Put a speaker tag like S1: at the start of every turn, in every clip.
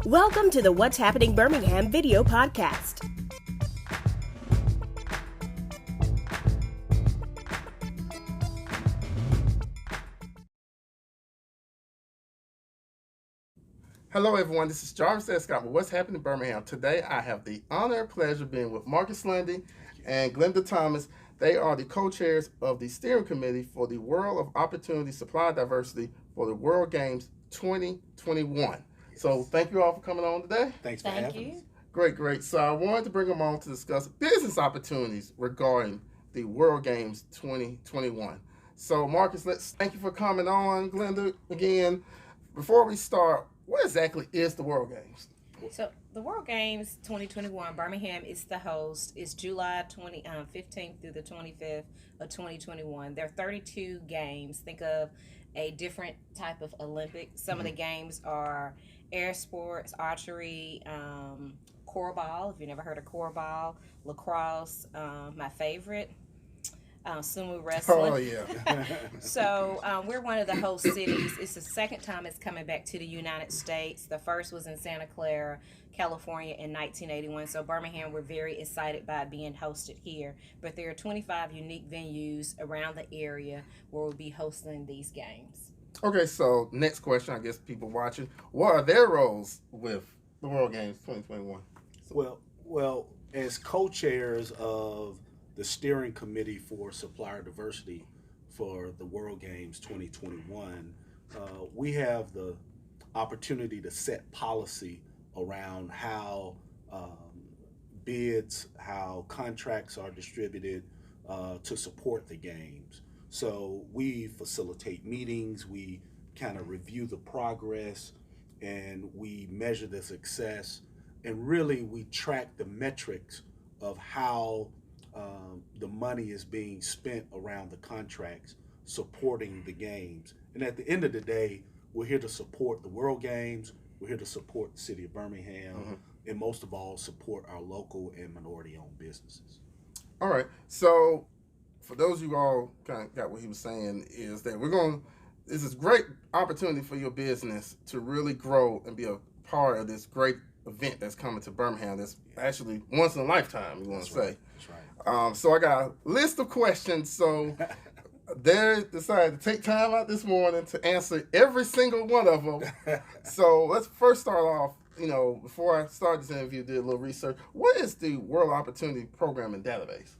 S1: Welcome to the What's Happening Birmingham video podcast.
S2: Hello everyone, this is Jarvis Scott with What's Happening Birmingham. Today I have the honor and pleasure of being with Marcus Lundy and Glenda Thomas. They are the co-chairs of the steering committee for the World of Opportunity Supply Diversity for the World Games 2021. Yes. So thank you all for coming on today.
S3: Thanks for having us.
S2: Great. So I wanted to bring them on to discuss business opportunities regarding the World Games 2021. So Marcus, thank you for coming on. Glenda, again, before we start, what exactly is the World Games?
S4: So the World Games 2021, Birmingham is the host. It's July 15th through the 25th of 2021. There are 32 games. Think of a different type of Olympic. Some of the games are air sports, archery, korfball, if you've never heard of korfball, lacrosse, my favorite, sumo wrestling.
S2: Oh, yeah.
S4: So we're one of the host cities. It's the second time it's coming back to the United States. The first was in Santa Clara, California in 1981. So Birmingham, we're very excited by being hosted here. But there are 25 unique venues around the area where we'll be hosting these games.
S2: Okay, so next question, I guess people watching, what are their roles with the World Games 2021?
S3: Well, as co-chairs of the steering committee for supplier diversity for the World Games 2021, we have the opportunity to set policy around how bids, how contracts are distributed to support the games. So we facilitate meetings, we kind of review the progress, and we measure the success, and really we track the metrics of how the money is being spent around the contracts supporting the games. And at the end of the day, we're here to support the World Games, we're here to support the city of Birmingham, and most of all, support our local and minority-owned businesses.
S2: All right, so for those of you all kind of got what he was saying is that this is great opportunity for your business to really grow and be a part of this great event that's coming to Birmingham that's actually once in a lifetime, you want to say.
S3: That's right.
S2: So I got a list of questions. So they decided to take time out this morning to answer every single one of them. So let's first start off, before I start this interview, did a little research. What is the World Opportunity Program and Database?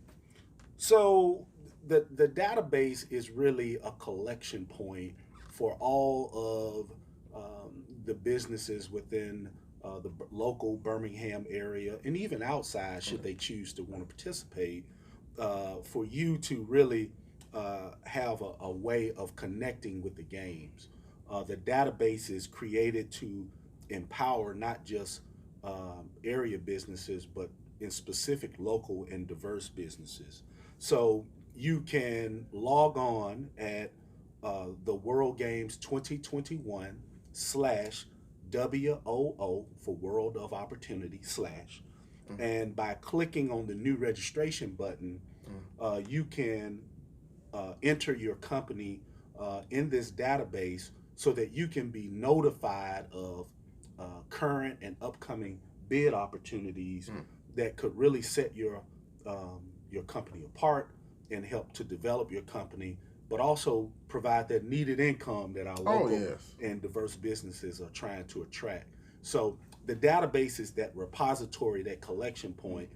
S3: So the database is really a collection point for all of the businesses within the local Birmingham area, and even outside, should they choose to want to participate, for you to really have a way of connecting with the games. The database is created to empower not just area businesses, but in specific local and diverse businesses. So you can log on at the World Games 2021 /WOO for World of Opportunity /, and by clicking on the new registration button, you can enter your company in this database so that you can be notified of current and upcoming bid opportunities that could really set your company apart and help to develop your company, but also provide that needed income that our local and diverse businesses are trying to attract. So the database is that repository, that collection point,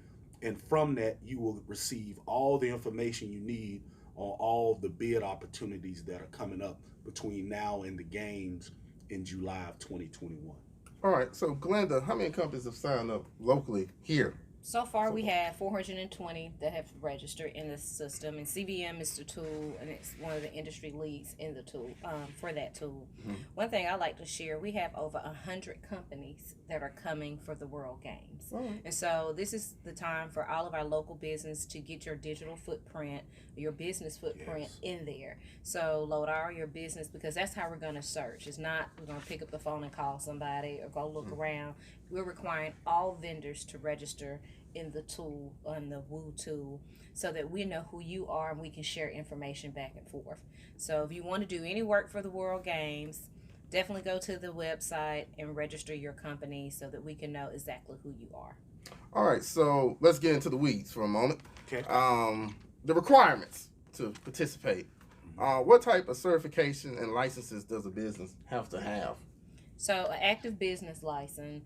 S3: and from that you will receive all the information you need on all the bid opportunities that are coming up between now and the games in July of 2021.
S2: All right, so Glenda, how many companies have signed up locally here?
S4: So far, we have 420 that have registered in the system, and CVM is the tool, and it's one of the industry leads in the tool for that tool. One thing I like to share, we have over 100 companies that are coming for the World Games. And so this is the time for all of our local business to get your digital footprint, your business footprint in there. So load all your business, because that's how we're going to search. It's not we're going to pick up the phone and call somebody or go look around. We're requiring all vendors to register in the tool, on the WOO tool, so that we know who you are and we can share information back and forth. So if you want to do any work for the World Games, definitely go to the website and register your company so that we can know exactly who you are.
S2: All right, so let's get into the weeds for a moment.
S3: Okay.
S2: The requirements to participate. What type of certification and licenses does a business have to have?
S4: So, an active business license.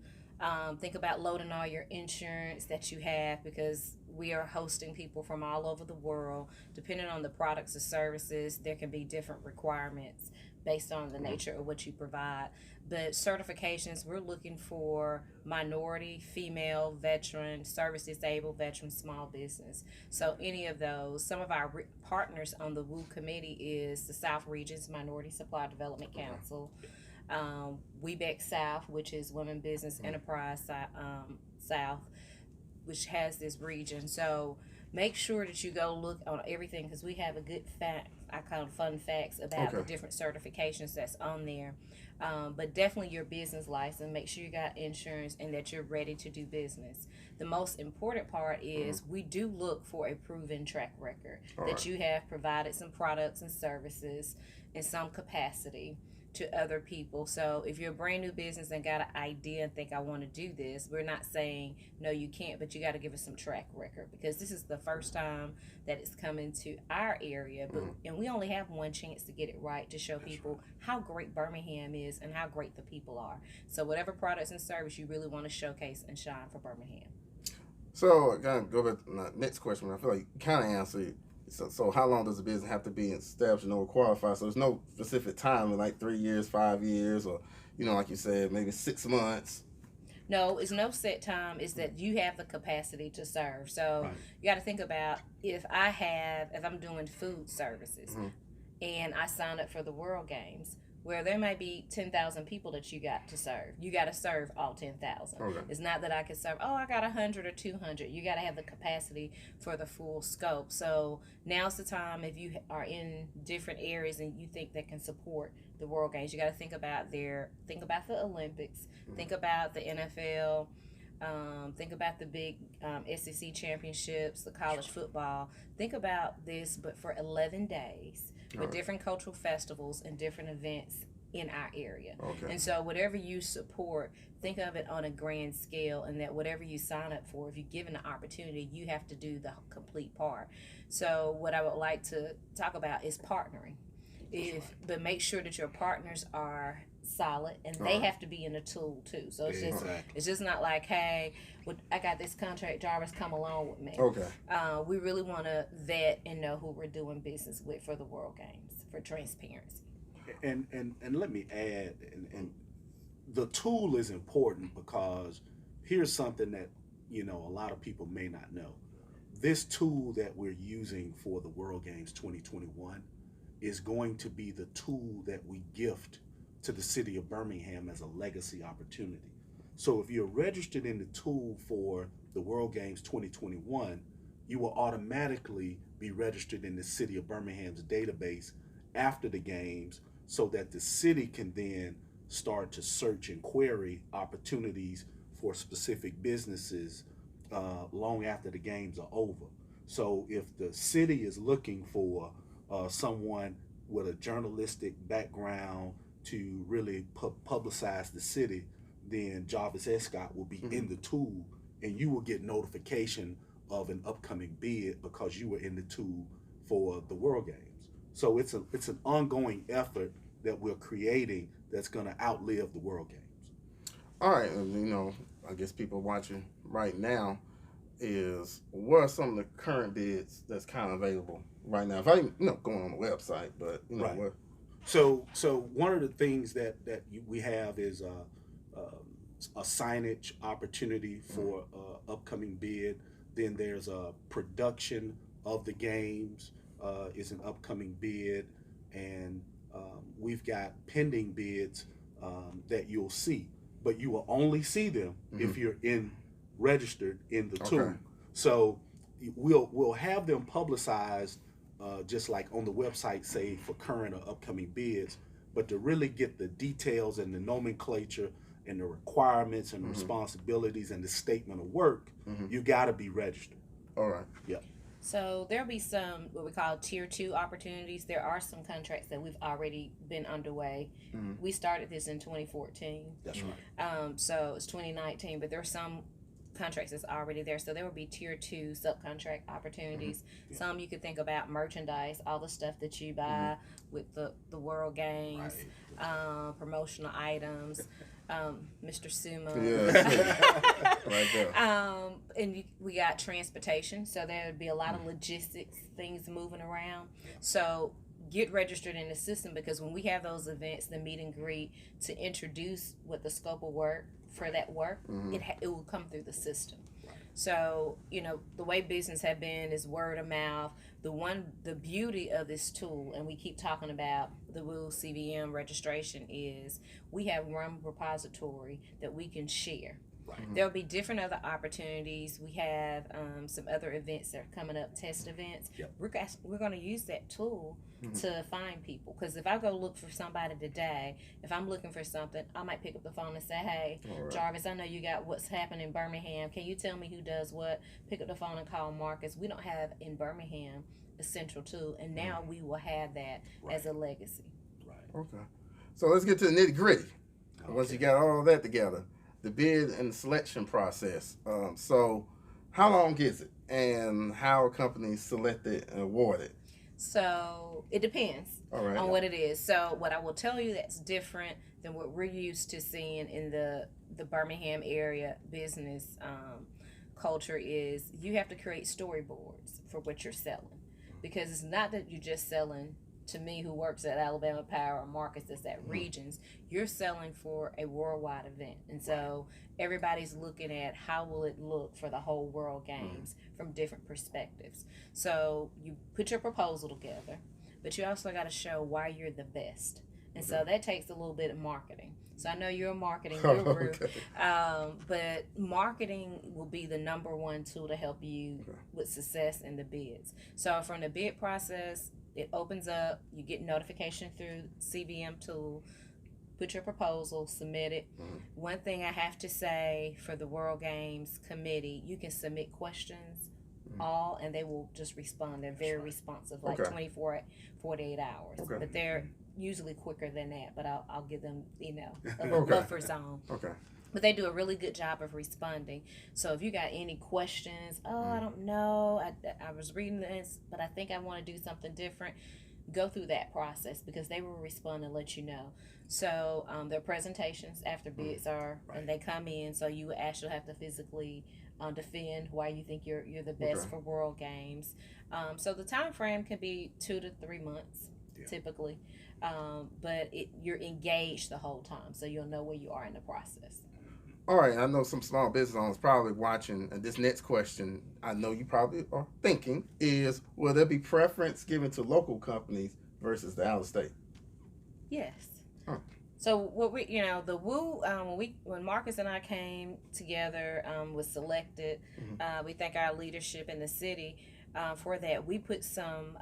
S4: Think about loading all your insurance that you have, because we are hosting people from all over the world. Depending on the products or services, there can be different requirements based on the nature of what you provide. But certifications, we're looking for minority, female, veteran, service disabled, veteran, small business. So any of those. Some of our partners on the WU committee is the South Regions Minority Supply Development Council, WEBEC South, which is Women Business Enterprise South, which has this region. So make sure that you go look on everything, because we have a good fact, I call them fun facts about the different certifications that's on there. But definitely your business license, make sure you got insurance and that you're ready to do business. The most important part is we do look for a proven track record that you have provided some products and services in some capacity to other people. So if you're a brand new business and got an idea and think I want to do this, we're not saying no you can't, but you got to give us some track record, because this is the first time that it's coming to our area, but and we only have one chance to get it right, to show people how great Birmingham is and how great the people are. So whatever products and service you really want to showcase and shine for Birmingham.
S2: So again, go back to my next question. I feel like you kind of answered it. So how long does the business have to be established in order to qualify? So there's no specific time, like 3 years, 5 years, or, like you said, maybe 6 months.
S4: No, it's no set time. It's that you have the capacity to serve. So you got to think about, if I'm doing food services and I sign up for the World Games, where there might be 10,000 people that you got to serve. You got to serve all 10,000.
S2: Okay.
S4: It's not that I can serve, I got 100 or 200. You got to have the capacity for the full scope. So now's the time, if you are in different areas and you think that can support the World Games, you got to think about the Olympics, think about the NFL, think about the big SEC championships, the college football. Think about this, but for 11 days with different cultural festivals and different events in our area. And so whatever you support, think of it on a grand scale, and that whatever you sign up for, if you're given the opportunity, you have to do the complete part. So what I would like to talk about is partnering. But make sure that your partners are solid, and they have to be in the tool too. So it's just not like, hey, I got this contract, Jarvis, come along with me. We really want to vet and know who we're doing business with for the World Games, for transparency.
S3: And let me add, and the tool is important, because here's something that a lot of people may not know. This tool that we're using for the World Games 2021 is going to be the tool that we gift to the city of Birmingham as a legacy opportunity. So if you're registered in the tool for the World Games 2021, you will automatically be registered in the city of Birmingham's database after the games, so that the city can then start to search and query opportunities for specific businesses long after the games are over. So if the city is looking for someone with a journalistic background to really publicize the city, then Jarvis Escott will be in the tool, and you will get notification of an upcoming bid because you were in the tool for the World Games. So it's an ongoing effort that we're creating that's going to outlive the World Games.
S2: All right, and I guess people watching right now is, what are some of the current bids that's kind of available right now? If I going on the website, but what?
S3: So one of the things that we have is a signage opportunity for upcoming bid. Then there's a production of the games is an upcoming bid, and we've got pending bids that you'll see, but you will only see them if you're registered in the tool. So we'll have them publicized just like on the website, say, for current or upcoming bids, but to really get the details and the nomenclature and the requirements and the responsibilities and the statement of work, you got to be registered.
S2: All right.
S3: Yeah.
S4: So there'll be some what we call tier 2 opportunities. There are some contracts that we've already been underway. We started this in 2014.
S3: That's right.
S4: So it's 2019, but there are some contracts that's already there. So there will be tier 2 subcontract opportunities.
S3: Yeah.
S4: Some you could think about merchandise, all the stuff that you buy with the World Games, promotional items. Mr. Sumo.
S2: Yeah, right there.
S4: And we got transportation, so there would be a lot of logistics things moving around. So get registered in the system, because when we have those events, the meet and greet, to introduce what the scope of work for that work, it will come through the system. So, the way business have been is word of mouth. The beauty of this tool, and we keep talking about the WOO CVM registration, is we have one repository that we can share. There'll be different other opportunities. We have some other events that are coming up, test events. We're going to use that tool to find people. Because if I go look for somebody today, if I'm looking for something, I might pick up the phone and say, hey, Jarvis, I know you got what's happening in Birmingham. Can you tell me who does what? Pick up the phone and call Marcus. We don't have in Birmingham a central tool, and now we will have that as a legacy.
S2: Okay. So let's get to the nitty gritty. Once you got all that together, the bid and the selection process. So how long is it, and how are companies selected and awarded?
S4: So it depends on what it is. So what I will tell you that's different than what we're used to seeing in the Birmingham area business culture is you have to create storyboards for what you're selling, because it's not that you're just selling to me who works at Alabama Power or Marcus that's at Regions. You're selling for a worldwide event, and so everybody's looking at how will it look for the whole World Games from different perspectives. So you put your proposal together, but you also got to show why you're the best, and so that takes a little bit of marketing. So I know you're a marketing guru, but marketing will be the number one tool to help you with success in the bids. So from the bid process, it opens up, you get notification through CVM tool, put your proposal, submit it. One thing I have to say for the World Games Committee, you can submit questions and they will just respond. They're very responsive, like 24, 48 hours. But they're usually quicker than that, but I'll give them, a buffer zone. But they do a really good job of responding. So if you got any questions, I don't know, I was reading this, but I think I want to do something different, go through that process, because they will respond and let you know. So their presentations after bids are, and they come in, so you actually have to physically defend why you think you're the best for World Games. So the time frame can be 2 to 3 months, typically. But you're engaged the whole time, so you'll know where you are in the process.
S2: All right, I know some small business owners probably watching, and this next question, I know you probably are thinking, is will there be preference given to local companies versus the out of state?
S4: Yes. So what we, the WOO, when Marcus and I came together, was selected. We thank our leadership in the city. For that, we put some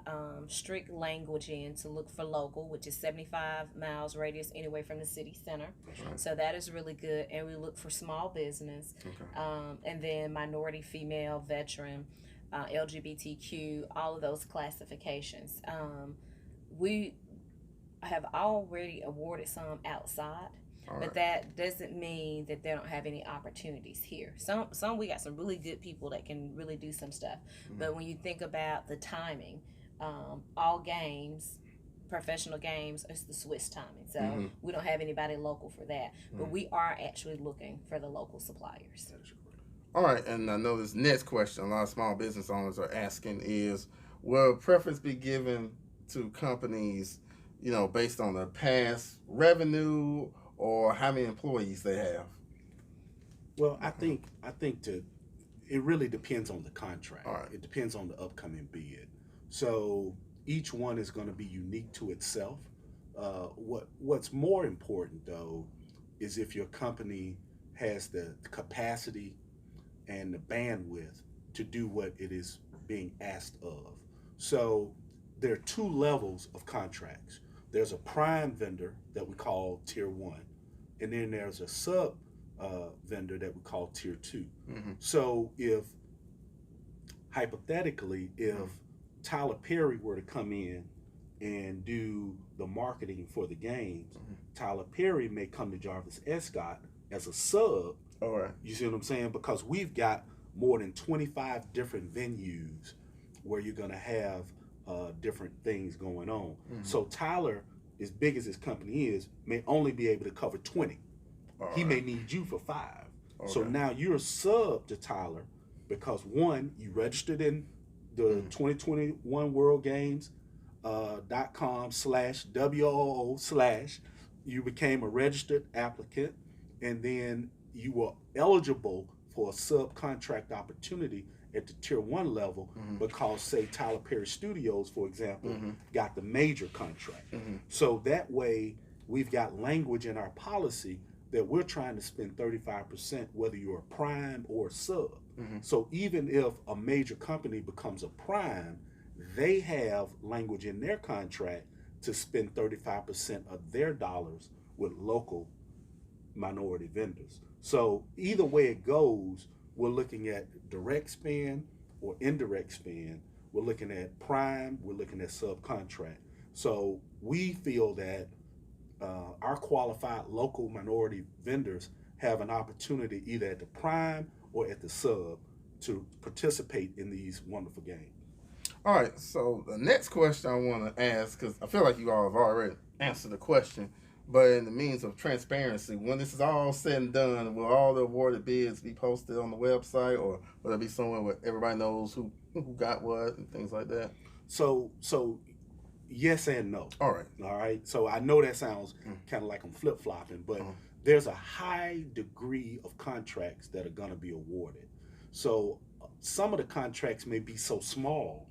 S4: strict language in to look for local, which is 75 miles radius anyway from the city center. So that is really good. And we look for small business, and then minority, female, veteran, LGBTQ, all of those classifications. We have already awarded some outside. But that doesn't mean that they don't have any opportunities here. Some we got some really good people that can really do some stuff. But when you think about the timing, all games, professional games, it's the Swiss timing. So we don't have anybody local for that. But we are actually looking for the local suppliers.
S2: All right, and I know this next question a lot of small business owners are asking is, will preference be given to companies, based on their past revenue or how many employees they have?
S3: Well, I think it really depends on the contract. It depends on the upcoming bid. So each one is going to be unique to itself. What's more important though is if your company has the capacity and the bandwidth to do what it is being asked of. So there are 2 levels of contracts. There's a prime vendor that we call tier 1, and then there's a sub vendor that we call tier 2. So if hypothetically, if Tyler Perry were to come in and do the marketing for the games, Tyler Perry may come to Jarvis Escott as a sub.
S2: All right.
S3: You see what I'm saying? Because we've got more than 25 different venues where you're going to have different things going on. So Tyler, as big as his company is, may only be able to cover 20. He may need you for 5. So now you're a sub to Tyler because, one, you registered in the 2021 World Games .com/WOO/ you became a registered applicant, and then you were eligible for a subcontract opportunity at the tier 1 level because, say, Tyler Perry Studios, for example, got the major contract. So that way we've got language in our policy that we're trying to spend 35% whether you're a prime or a sub. So even if a major company becomes a prime, they have language in their contract to spend 35% of their dollars with local minority vendors. So either way it goes, we're looking at direct spend or indirect spend. We're looking at prime, we're looking at subcontract. So we feel that our qualified local minority vendors have an opportunity either at the prime or at the sub to participate in these wonderful games.
S2: All right, so the next question I want to ask, because I feel like you all have already answered the question, but in the means of transparency, when this is all said and done, will all the awarded bids be posted on the website, or will there be somewhere where everybody knows who got what and things like that?
S3: So yes and no.
S2: All right.
S3: All right. So I know that sounds kind of like I'm flip-flopping, but there's a high degree of contracts that are going to be awarded. So some of the contracts may be so small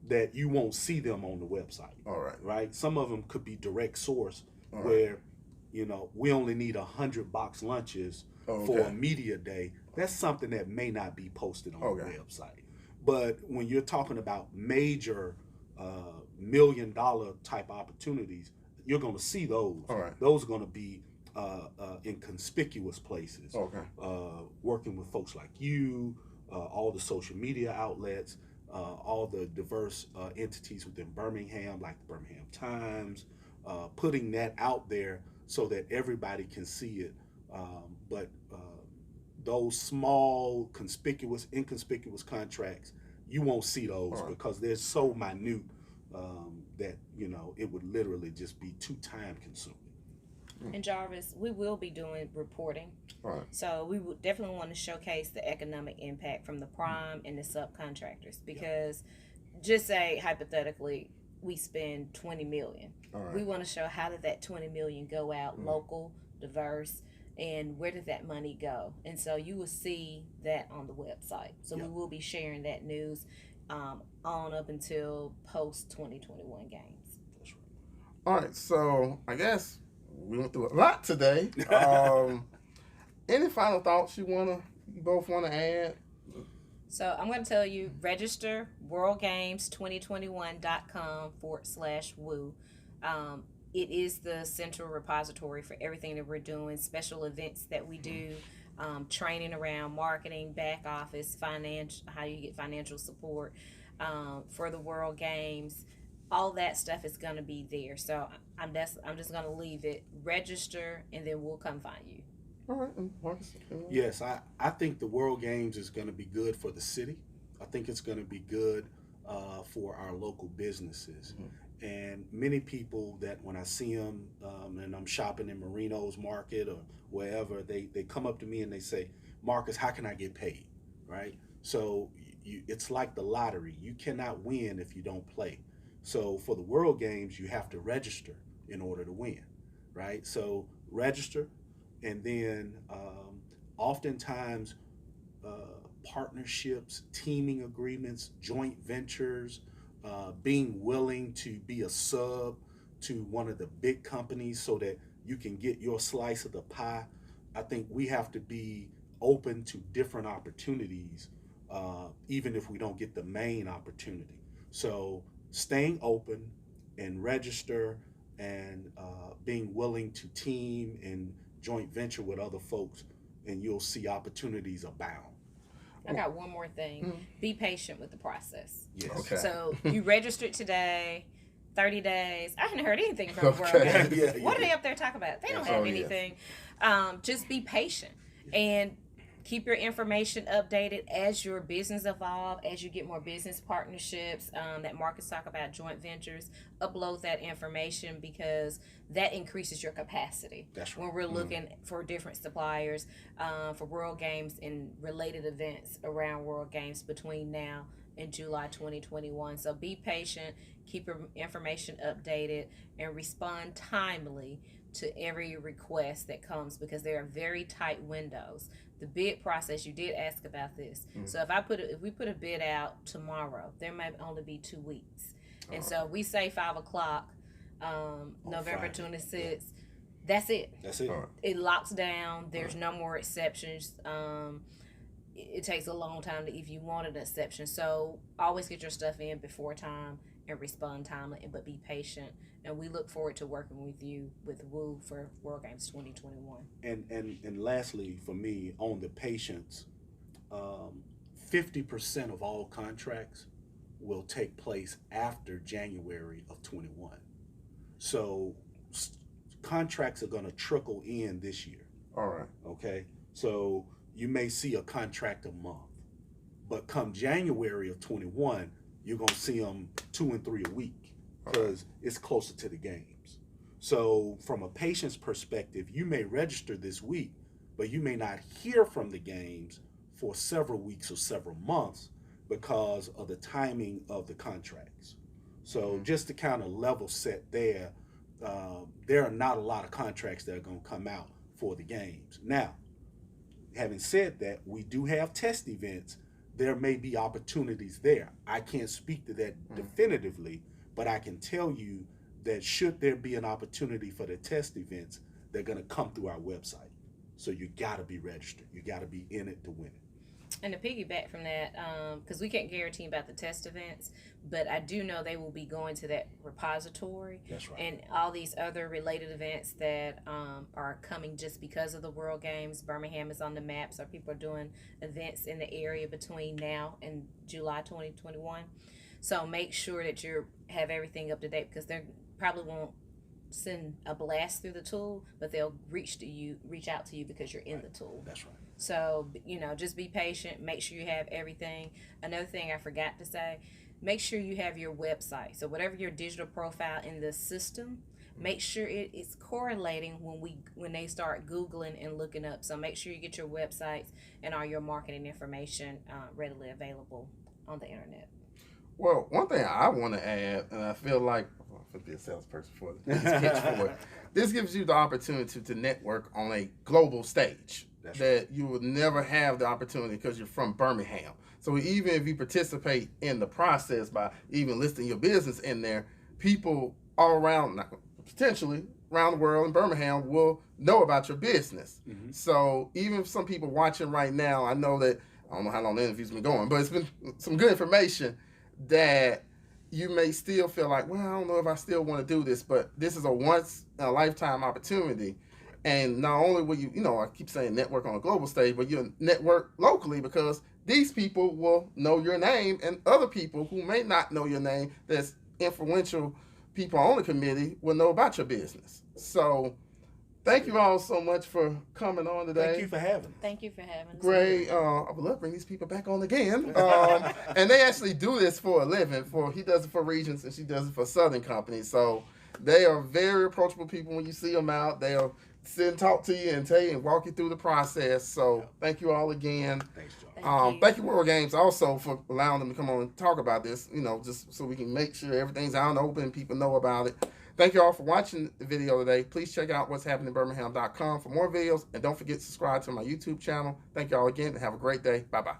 S3: that you won't see them on the website.
S2: All right.
S3: Right. Some of them could be direct source where, you know, we only need 100 box lunches for a media day. That's something that may not be posted on the website. But when you're talking about major $1 million type opportunities, you're going to see those.
S2: All right.
S3: Those are going to be in conspicuous places. Working with folks like you, all the social media outlets, all the diverse entities within Birmingham, like the Birmingham Times, putting that out there so that everybody can see it. But those small, inconspicuous contracts, you won't see those because they're so minute that, you know, it would literally just be too time consuming.
S4: And Jarvis, we will be doing reporting. So we would definitely want to showcase the economic impact from the prime and the subcontractors, because just say hypothetically we spend $20 million. We want to show how did that $20 million go out local, diverse, and where did that money go? And so you will see that on the website. So we will be sharing that news on up until post 2021 games.
S2: All right, so I guess we went through a lot today. Any final thoughts you both want to add?
S4: So I'm going to tell you, register worldgames2021.com/woo. It is the central repository for everything that we're doing, special events that we do, training around marketing, back office, finance, how you get financial support for the World Games. All that stuff is going to be there. So I'm just going to leave it, register, and then we'll come find you.
S2: All right, Marcus.
S3: Yes, I think the World Games is going to be good for the city. I think it's going to be good for our local businesses. And many people that when I see them and I'm shopping in Marino's Market or wherever, they come up to me and they say, Marcus, how can I get paid? Right? So it's like the lottery. You cannot win if you don't play. So for the World Games, you have to register in order to win, right? So register, and then oftentimes partnerships, teaming agreements, joint ventures, being willing to be a sub to one of the big companies so that you can get your slice of the pie. I think we have to be open to different opportunities, even if we don't get the main opportunity. So staying open and register and being willing to team and joint venture with other folks, and you'll see opportunities abound.
S4: I got one more thing. Be patient with the process.
S3: Yes.
S2: Okay.
S4: So you registered today, 30 days. I haven't heard anything from the World Games. What are they up there talking about? They don't have anything. Just be patient and keep your information updated as your business evolve, as you get more business partnerships that Marcus talk about, joint ventures. Upload that information because that increases your capacity.
S3: That's right.
S4: When we're looking for different suppliers for World Games and related events around World Games between now and July 2021. So be patient, keep your information updated, and respond timely to every request that comes because there are very tight windows. The bid process, you did ask about this. So if we put a bid out tomorrow, there might only be 2 weeks. And so if we say 5 o'clock, November 26th, that's it.
S3: That's it.
S4: It locks down. There's no more exceptions. It takes a long time if you want an exception. So always get your stuff in before time and respond timely, but be patient. And we look forward to working with you with WOO for World Games 2021.
S3: And lastly, for me, on the patience, 50% of all contracts will take place after January of 21. So contracts are going to trickle in this year.
S2: All right.
S3: Okay. So you may see a contract a month, but come January of 21, you're going to see them 2 and 3 a week because it's closer to the games. So from a patient's perspective, you may register this week, but you may not hear from the games for several weeks or several months because of the timing of the contracts. So just to kind of level set there are not a lot of contracts that are going to come out for the games. Now, having said that, we do have test events. There may be opportunities there. I can't speak to that definitively, but I can tell you that should there be an opportunity for the test events, they're going to come through our website. So you got to be registered. You got to be in it to win it.
S4: And to piggyback from that, because we can't guarantee about the test events, but I do know they will be going to that repository.
S3: That's right.
S4: And all these other related events that are coming just because of the World Games. Birmingham is on the map, so people are doing events in the area between now and July 2021. So make sure that you have everything up to date because they probably won't send a blast through the tool, but they'll reach out to you because you're in the tool.
S3: That's right.
S4: So, just be patient. Make sure you have everything. Another thing I forgot to say, make sure you have your website. So whatever your digital profile in the system, make sure it is correlating when they start Googling and looking up. So make sure you get your websites and all your marketing information readily available on the internet.
S2: Well, one thing I want to add, and I feel like I'm be a salesperson for it. This gives you the opportunity to network on a global stage. That's that right. You would never have the opportunity because you're from Birmingham. So even if you participate in the process by even listing your business in there, people all around, potentially around the world in Birmingham, will know about your business. Mm-hmm. So even if some people watching right now, I know that, I don't know how long the interview's been going, but it's been some good information that you may still feel like, well, I don't know if I still want to do this, but this is a once in a lifetime opportunity. And not only will you, I keep saying network on a global stage, but you'll network locally because these people will know your name and other people who may not know your name, that's influential people on the committee, will know about your business. So thank you all so much for coming on today.
S3: Thank you for having us.
S4: Thank you for having us.
S2: Great. I would love to bring these people back on again. And they actually do this for a living. He does it for Regents and she does it for Southern companies. So they are very approachable people. When you see them out, they'll sit and talk to you and tell you and walk you through the process. So thank you all again.
S3: Thanks, John.
S2: Thank you, World Games, also for allowing them to come on and talk about this, just so we can make sure everything's out and open and people know about it. Thank you all for watching the video today. Please check out what'shappeningbirmingham.com for more videos. And don't forget to subscribe to my YouTube channel. Thank you all again and have a great day. Bye-bye.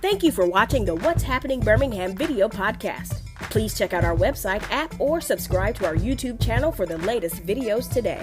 S1: Thank you for watching the What's Happening Birmingham video podcast. Please check out our website, app, or subscribe to our YouTube channel for the latest videos today.